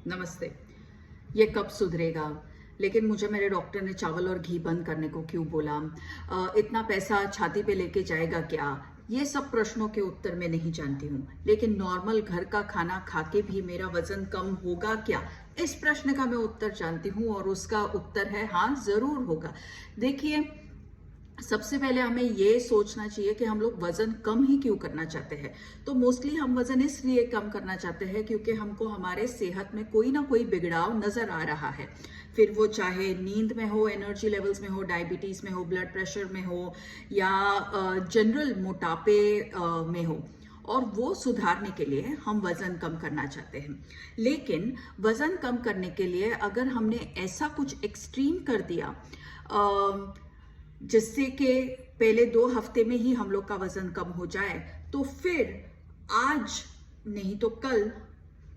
नमस्ते। ये कब सुधरेगा? लेकिन मुझे मेरे डॉक्टर ने चावल और घी बंद करने को क्यों बोला? इतना पैसा छाती पे लेके जाएगा क्या? ये सब प्रश्नों के उत्तर मैं नहीं जानती हूँ। लेकिन नॉर्मल घर का खाना खा के भी मेरा वजन कम होगा क्या? इस प्रश्न का मैं उत्तर जानती हूँ और उसका उत्तर है हाँ, ज़रूर होगा। देखिए, सबसे पहले हमें ये सोचना चाहिए कि हम लोग वजन कम ही क्यों करना चाहते हैं। तो मोस्टली हम वजन इसलिए कम करना चाहते हैं क्योंकि हमको हमारे सेहत में कोई ना कोई बिगड़ाव नजर आ रहा है। फिर वो चाहे नींद में हो, एनर्जी लेवल्स में हो, डायबिटीज में हो, ब्लड प्रेशर में हो या जनरल मोटापे में हो, और वो सुधारने के लिए हम वजन कम करना चाहते हैं। लेकिन वजन कम करने के लिए अगर हमने ऐसा कुछ एक्सट्रीम कर दिया जिससे कि पहले 2 हफ्ते में ही हम लोग का वजन कम हो जाए, तो फिर आज नहीं तो कल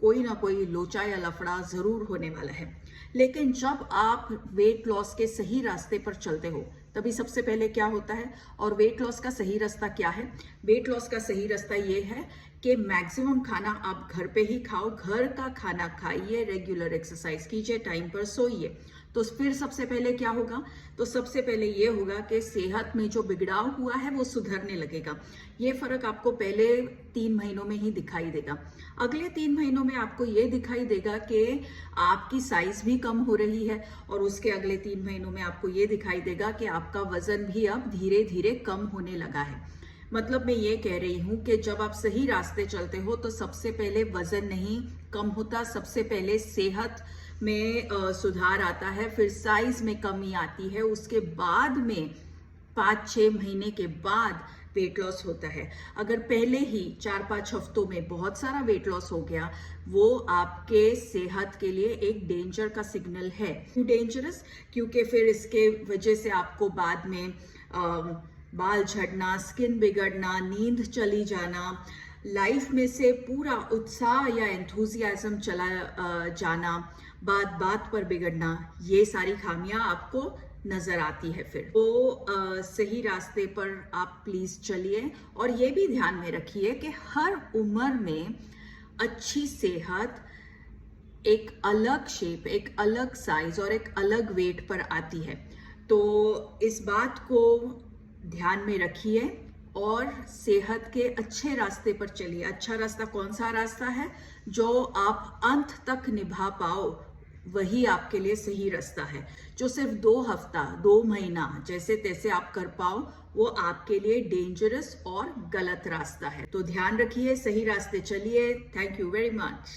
कोई ना कोई लोचा या लफड़ा जरूर होने वाला है। लेकिन जब आप वेट लॉस के सही रास्ते पर चलते हो तभी सबसे पहले क्या होता है, और वेट लॉस का सही रास्ता क्या है? वेट लॉस का सही रास्ता ये है कि मैक्सिमम खाना आप घर पे ही खाओ, घर का खाना खाइए, रेगुलर एक्सरसाइज कीजिए, टाइम पर सोइए। तो फिर सबसे पहले क्या होगा? तो सबसे पहले ये होगा कि सेहत में जो बिगड़ाव हुआ है वो सुधरने लगेगा। ये फर्क आपको पहले 3 महीनों में ही दिखाई देगा। अगले 3 महीनों में आपको ये दिखाई देगा कि आपकी साइज भी कम हो रही है, और उसके अगले 3 महीनों में आपको ये दिखाई देगा कि आपका वजन भी अब धीरे धीरे कम होने लगा है। मतलब मैं ये कह रही हूँ कि जब आप सही रास्ते चलते हो तो सबसे पहले वजन नहीं कम होता, सबसे पहले सेहत में सुधार आता है, फिर साइज में कमी आती है, उसके बाद में 5-6 महीने के बाद वेट लॉस होता है। अगर पहले ही 4-5 हफ्तों में बहुत सारा वेट लॉस हो गया, वो आपके सेहत के लिए एक डेंजर का सिग्नल है। क्यों डेंजरस? क्योंकि फिर इसके वजह से आपको बाद में बाल झड़ना, स्किन बिगड़ना, नींद चली जाना, लाइफ में से पूरा उत्साह या एंथुजियाज्म चला जाना, बात बात पर बिगड़ना, ये सारी खामियां आपको नजर आती है। फिर तो सही रास्ते पर आप प्लीज चलिए, और ये भी ध्यान में रखिए कि हर उम्र में अच्छी सेहत एक अलग शेप, एक अलग साइज और एक अलग वेट पर आती है। तो इस बात को ध्यान में रखिए और सेहत के अच्छे रास्ते पर चलिए। अच्छा रास्ता कौन सा रास्ता है? जो आप अंत तक निभा पाओ, वही आपके लिए सही रास्ता है। जो सिर्फ 2 हफ्ता 2 महीना जैसे तैसे आप कर पाओ, वो आपके लिए डेंजरस और गलत रास्ता है। तो ध्यान रखिए, सही रास्ते चलिए। Thank you very much.